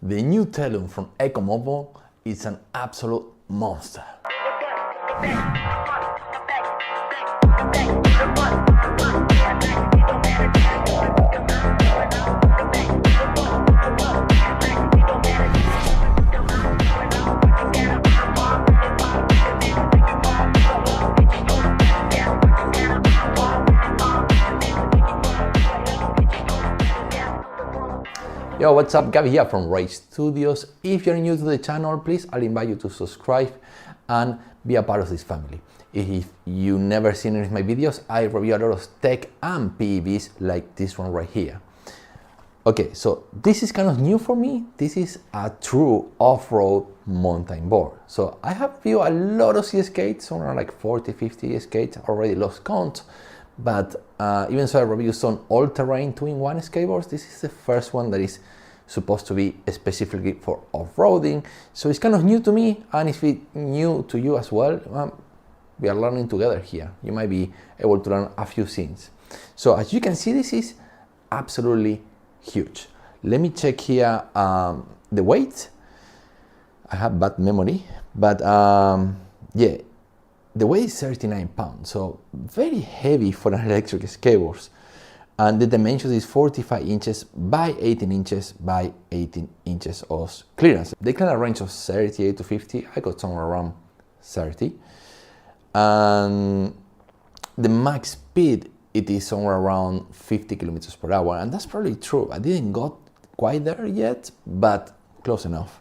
The new Telum from EcoMobile is an absolute monster. Yo, what's up? Gabby here from Ray Studios. If you're new to the channel, please, I'll invite you to subscribe and be a part of this family. If you've never seen any of my videos, I review a lot of tech and PEVs like this one right here. Okay, so this is kind of new for me. This is a true off-road mountain board. So I have reviewed a lot of sea skates, around like 40, 50 skates, already lost count. But even so, I reviewed some all-terrain 2-in-1 skateboards. This is the first one that is supposed to be specifically for off-roading. So it's kind of new to me, and if it's new to you as well, we are learning together here. You might be able to learn a few things. So as you can see, this is absolutely huge. Let me check here the weight. I have bad memory, but yeah. The weight is 39 pounds, so very heavy for an electric skateboard. And the dimensions is 45 inches by 18 inches by 18 inches of clearance. They can have a range of 38 to 50. I got somewhere around 30. And the max speed, it is somewhere around 50 kilometers per hour. And that's probably true. I didn't got quite there yet, but close enough.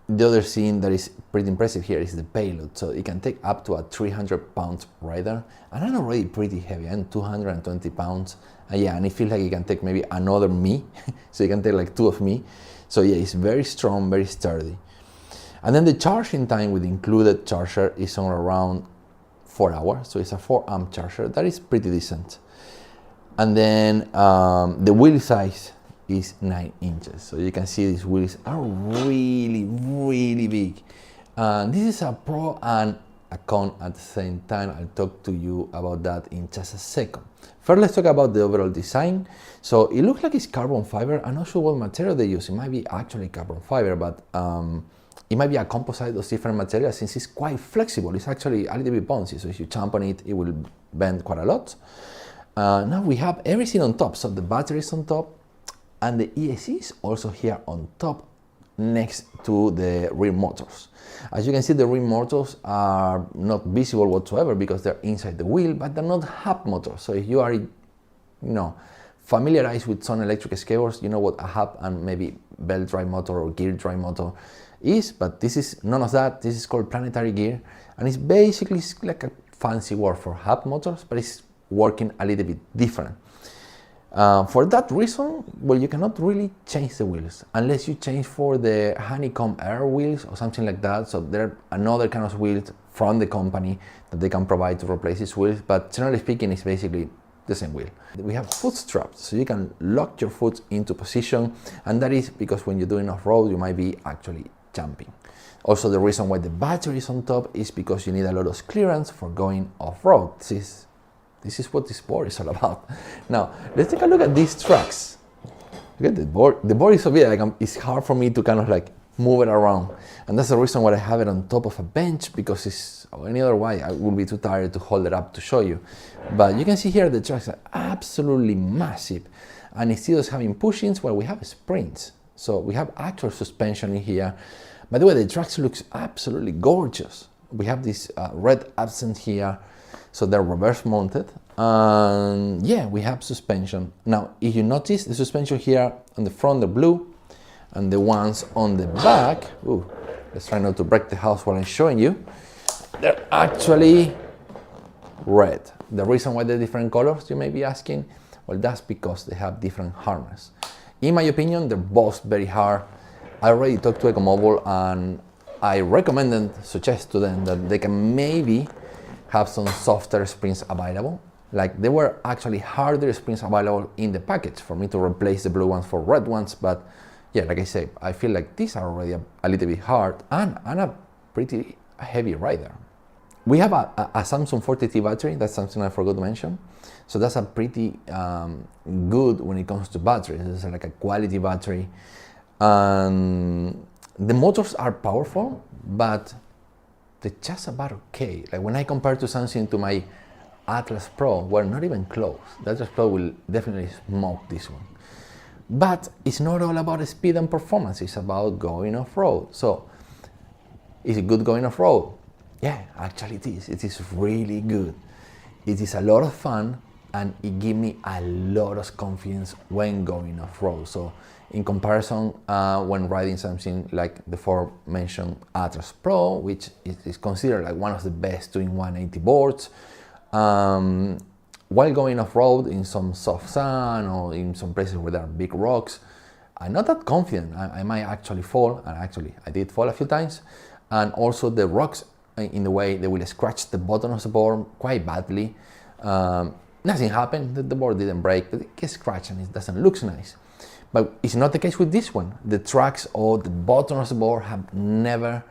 The other thing that is pretty impressive here is the payload. So it can take up to a 300 pounds rider. And I'm already pretty heavy. I'm 220 pounds. And yeah, and it feels like it can take maybe another me. So you can take like two of me. So yeah, it's very strong, very sturdy. And then the charging time with included charger is somewhere around 4 hours. So it's a 4-amp charger. That is pretty decent. And then the wheel size is 9 inches. So you can see these wheels are really, really big. This is a pro and a con at the same time. I'll talk to you about that in just a second. First, let's talk about the overall design. So it looks like it's carbon fiber. I'm not sure what material they use. It might be actually carbon fiber, but it might be a composite of different materials since it's quite flexible. It's actually a little bit bouncy. So if you jump on it, it will bend quite a lot. Now we have everything on top. So the battery is on top, and the ESC is also here on top next to the rear motors. As you can see, the rear motors are not visible whatsoever because they're inside the wheel, but they're not hub motors. So if you are familiarized with some electric skateboards, you know what a hub and maybe belt drive motor or gear drive motor is, but this is none of that. This is called planetary gear, and it's basically like a fancy word for hub motors, but it's working a little bit different. For that reason, well, you cannot really change the wheels unless you change for the honeycomb air wheels or something like that. So there are another kind of wheels from the company that they can provide to replace these wheels, but generally speaking, it's basically the same wheel. We have foot straps, so you can lock your foot into position, and that is because when you're doing off-road, you might be actually jumping. Also, the reason why the battery is on top is because you need a lot of clearance for going off-road. This is what this board is all about. Now, let's take a look at these tracks. Look at the board. The board is so big, like it's hard for me to kind of like move it around. And that's the reason why I have it on top of a bench, because it's any other way I would be too tired to hold it up to show you. But you can see here the tracks are absolutely massive. And instead of having pushings, well, we have springs. So we have actual suspension in here. By the way, the tracks looks absolutely gorgeous. We have this red accent here. So they're reverse mounted, and yeah, we have suspension. Now, if you notice the suspension here on the front, they're blue, and the ones on the back, let's try not to break the house while I'm showing you, they're actually red. The reason why they're different colors, you may be asking, well, that's because they have different harness. In my opinion, they're both very hard. I already talked to EcoMobile, and I suggest to them that they can maybe have some softer springs available. Like there were actually harder springs available in the package for me to replace the blue ones for red ones, but yeah, like I say, I feel like these are already a little bit hard and a pretty heavy rider. We have a Samsung 40T battery. That's something I forgot to mention. So that's a pretty good when it comes to batteries. It's like a quality battery. And the motors are powerful, but they're just about okay. Like when I compare to something to my Atlas Pro, we're not even close. The Atlas Pro will definitely smoke this one. But it's not all about speed and performance, it's about going off-road. So, is it good going off-road? Yeah, actually it is. It is really good. It is a lot of fun, and it gives me a lot of confidence when going off-road. So, in comparison, when riding something like the aforementioned Atlas Pro, which is considered like one of the best 2-in-1 AT boards, while going off-road in some soft sand or in some places where there are big rocks, I'm not that confident. I might actually fall, and actually I did fall a few times, and also the rocks in the way, they will scratch the bottom of the board quite badly. Nothing happened, the board didn't break, but it gets scratched and it doesn't look nice. But it's not the case with this one. The tracks or the bottom of the board have never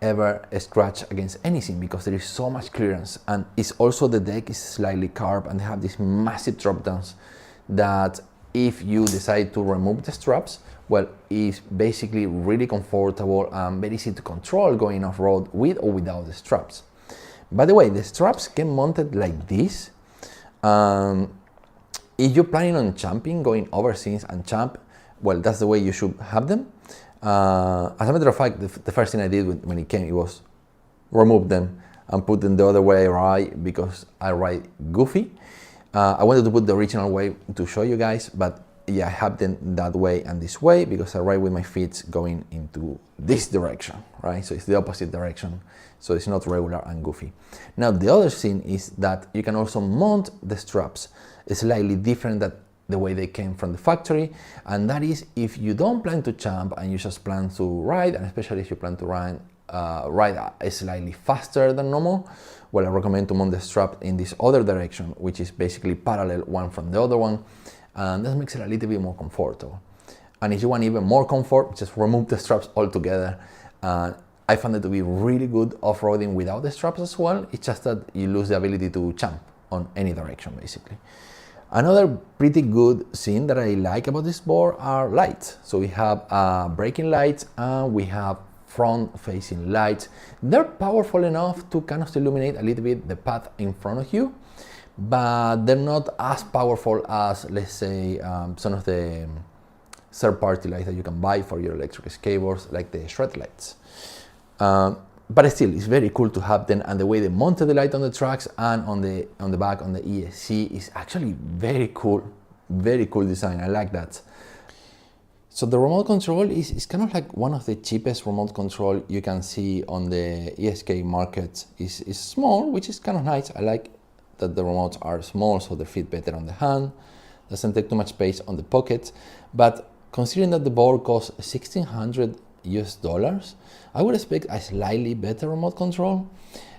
ever scratched against anything because there is so much clearance, and it's also the deck is slightly carved and they have these massive drop downs that if you decide to remove the straps, well, it's basically really comfortable and very easy to control going off-road with or without the straps. By the way, the straps get mounted like this. If you're planning on champing, going overseas and champ, well, that's the way you should have them. As a matter of fact, the first thing I did when it came, it was remove them and put them the other way around because I ride goofy. I wanted to put the original way to show you guys, but yeah, I have them that way and this way because I ride with my feet going into this direction, right? So it's the opposite direction, so it's not regular and goofy. Now the other thing is that you can also mount the straps slightly different than the way they came from the factory, and that is if you don't plan to champ and you just plan to ride, and especially if you plan to ride slightly faster than normal, well, I recommend to mount the strap in this other direction, which is basically parallel one from the other one, and that makes it a little bit more comfortable. And if you want even more comfort, just remove the straps altogether. I found it to be really good off-roading without the straps as well. It's just that you lose the ability to champ on any direction basically. Another pretty good thing that I like about this board are lights. So we have braking lights and we have front-facing lights. They're powerful enough to kind of illuminate a little bit the path in front of you, but they're not as powerful as, let's say, some of the third-party lights that you can buy for your electric skateboards, like the shred lights. But still, it's very cool to have them, and the way they mounted the light on the tracks and on the back on the ESC is actually very cool design. I like that. So the remote control is kind of like one of the cheapest remote control you can see on the ESK market. Is small, which is kind of nice. I like that the remotes are small, so they fit better on the hand. Doesn't take too much space on the pocket. But considering that the board costs $1,600 US, I would expect a slightly better remote control.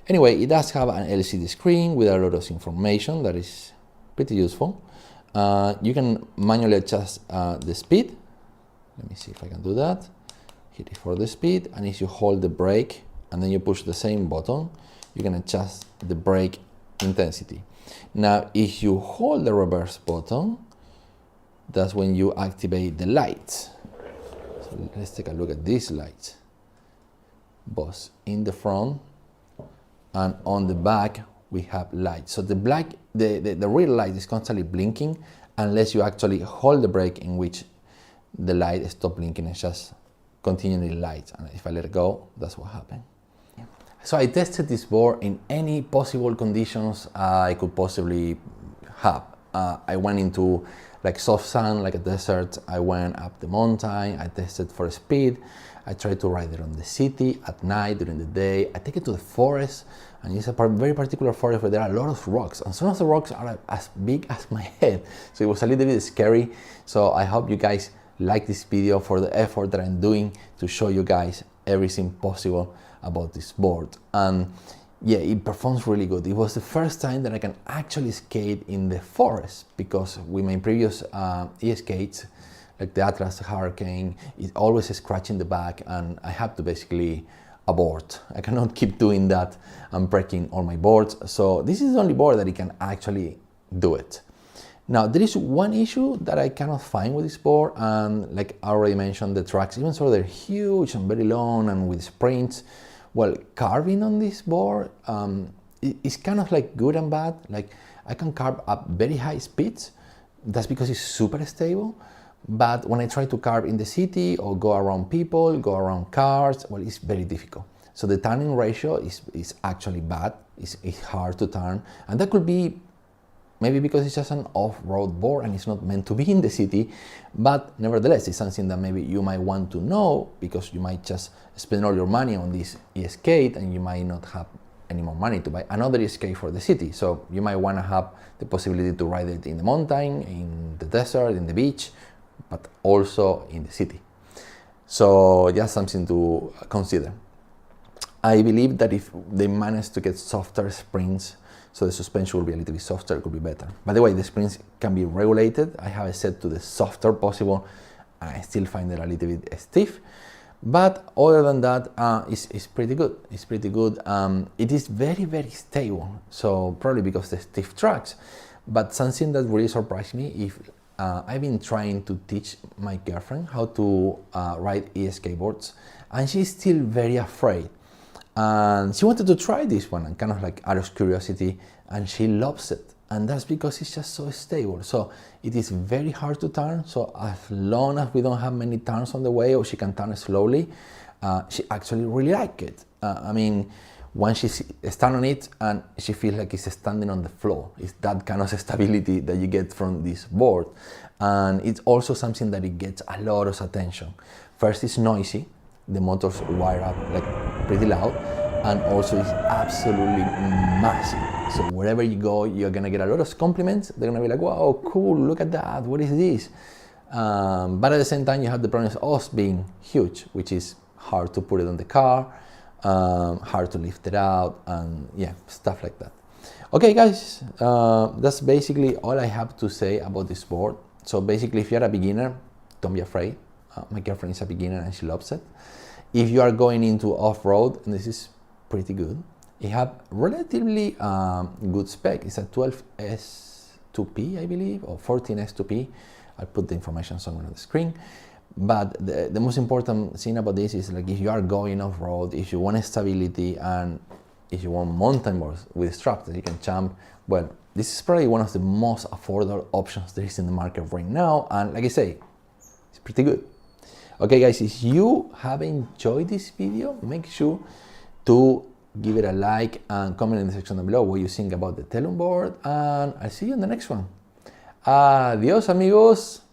Anyway, it does have an LCD screen with a lot of information that is pretty useful. You can manually adjust the speed. Let me see if I can do that. Hit it for the speed, and if you hold the brake and then you push the same button, you can adjust the brake intensity. Now, if you hold the reverse button, that's when you activate the lights. So let's take a look at these lights. Both in the front and on the back we have lights. So the rear light is constantly blinking unless you actually hold the brake, in which the light stops blinking and just continually lights. And if I let it go, that's what happened. So I tested this board in any possible conditions I could possibly have. I went into like soft sand, like a desert. I went up the mountain. I tested for speed. I tried to ride it on the city at night, during the day. I take it to the forest, and it's a very particular forest where there are a lot of rocks, and some of the rocks are as big as my head. So it was a little bit scary. So I hope you guys like this video for the effort that I'm doing to show you guys everything possible about this board. And yeah, it performs really good. It was the first time that I can actually skate in the forest, because with my previous e-skates, like the Atlas Hurricane, it's always scratching the back, and I have to basically abort. I cannot keep doing that. I'm breaking all my boards. So this is the only board that it can actually do it. Now, there is one issue that I cannot find with this board, and like I already mentioned, the tracks, even though they're huge and very long and with sprints, well, carving on this board is kind of like good and bad. Like I can carve up very high speeds, that's because it's super stable, but when I try to carve in the city or go around people, go around cars, well, it's very difficult. So the turning ratio is actually bad, it's hard to turn, and that could be maybe because it's just an off-road board and it's not meant to be in the city, but nevertheless, it's something that maybe you might want to know because you might just spend all your money on this e-skate and you might not have any more money to buy another e-skate for the city. So you might want to have the possibility to ride it in the mountain, in the desert, in the beach, but also in the city. So just something to consider. I believe that if they manage to get softer springs, so the suspension will be a little bit softer, it could be better. By the way, the springs can be regulated. I have it set to the softer possible. I still find it a little bit stiff, but other than that, it's pretty good. It's pretty good. It is very, very stable, so probably because the stiff tracks. But something that really surprised me, if I've been trying to teach my girlfriend how to ride e-skateboards, and she's still very afraid. And she wanted to try this one, and kind of like out of curiosity, and she loves it. And that's because it's just so stable. So it is very hard to turn. So as long as we don't have many turns on the way, or she can turn slowly, she actually really likes it. I mean, when she stands on it and she feels like it's standing on the floor. It's that kind of stability that you get from this board. And it's also something that it gets a lot of attention. First, it's noisy. The motors wire up like pretty loud, and also it's absolutely massive. So wherever you go, you're gonna get a lot of compliments. They're gonna be like, wow, cool, look at that, what is this? But at the same time, you have the problem of us being huge, which is hard to put it on the car, hard to lift it out, and yeah, stuff like that. Okay guys, that's basically all I have to say about this board. So basically, if you're a beginner, don't be afraid. My girlfriend is a beginner and she loves it. If you are going into off-road, and this is pretty good, it have relatively good spec. It's a 12S2P, I believe, or 14S2P. I'll put the information somewhere on the screen. But the most important thing about this is, like, if you are going off-road, if you want stability, and if you want mountain boards with straps that you can jump, well, this is probably one of the most affordable options there is in the market right now. And like I say, it's pretty good. Okay guys, if you have enjoyed this video, make sure to give it a like and comment in the section down below what you think about the Telum board, and I'll see you in the next one. Adios amigos.